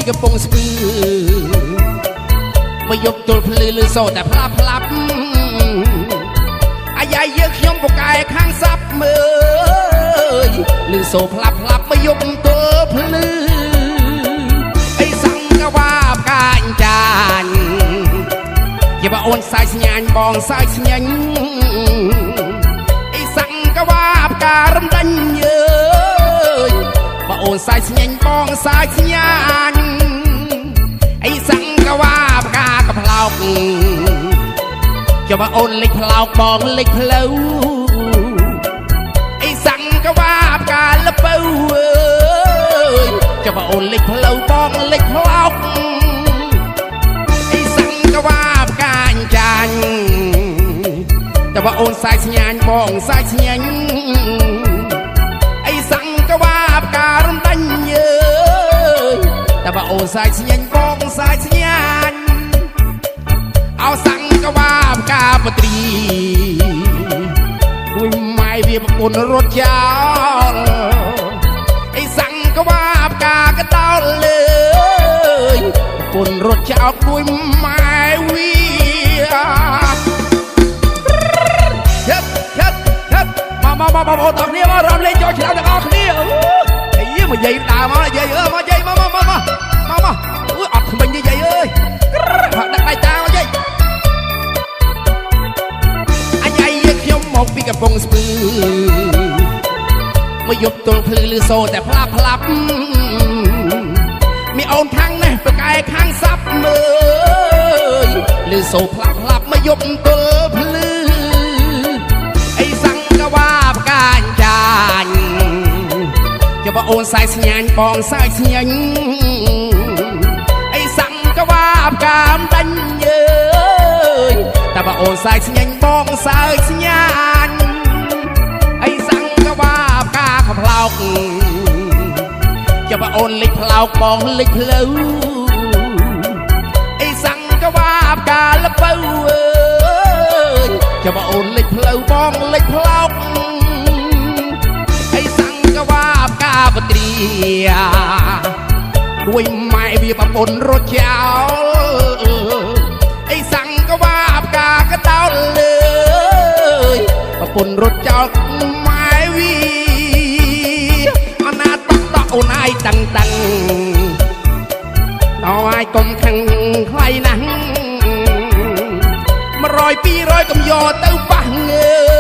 កំពុងស្ពឺមកយកទល់ភ្លឺលឺសូរតែផ្លាប់ផ្លាប់អាយ៉ាយើខ្ញុំពូកែខាងសាប់មើលលឺសូរផ្លាប់ផ្លាប់មកយកទល់ភ្លឺអីសង្កវាបកាញ់ចាញ់ជាបើអូនសាយស្ញាញ់បងសាយស្ញាញ់អីសង្កវាបការំដាញ់យើបើអូនសាយស្ញាញ់បងសាយស្ញាញ់អីសង្កវាបការកផ្លោកជាបើអូនលេចផ្លោកបងលេចផ្លូវអីសង្កវាបការលពៅជាបើអូនលេចផ្លូវបងលេចផ្លោកអីសង្កវាបការចាញ់តែបើអូនសាយស្ញាញ់បងសាយស្ញាញ់អីសង្កវាបការរំដាញ់យើតែបើអូនសាយស្ញាញ់បងសាយស្ញាញ់អោសង្កវាបការបត្រីគួយម៉ែវាប្រពន្ធរត់ចោលអីសង្កវាបការកតោលលើប្រពន្ធរត់ចោលគួយម៉ែវាមកបងប្អូនទាំងគ្នាមករំលេងចូលឆ្នាំទាំងអស់គ្នាអីមកយាយដើរមកយាយមកយាយមកអូយអត់ថ្មិញទេយាយអើយដាក់ដៃតាមកយាយអាយាយខ្ញុំមកពីកំពង់ស្ពឺមកយកទល់ភ្លឺលឺសូរតែផ្លាប់ផ្លាប់មានអូនខាងនេះប្រកែខាងសាប់មើលលឺសូរផ្លាប់ផ្លាប់មកយកទល់ភ្លឺជាបើអូនសាយស្ញាញ់បងសាយស្ញាញ់អីសង្កវាបការដាញ់យើតែបើអូនសាយស្ញាញ់បងសាយស្ញាញ់អីសង្កវាបការខផ្លោកជាបើអូនលេចផ្លោកបងលេចផ្លូវអីសង្កវាបការលពៅជាបើអូនលេចផ្លូវបងលេចផ្លោកបត្រីគួយម៉ែវាប្រពន្ធរត់ចោលអីសង្កវាបការកតោលលើប្រពន្ធរត់ចោលម៉ែវាអណាតតអូនឯងតាំងដល់ឯងកុំខឹងខ្លាយណាស់100 200កុំយកទៅប៉ះងើ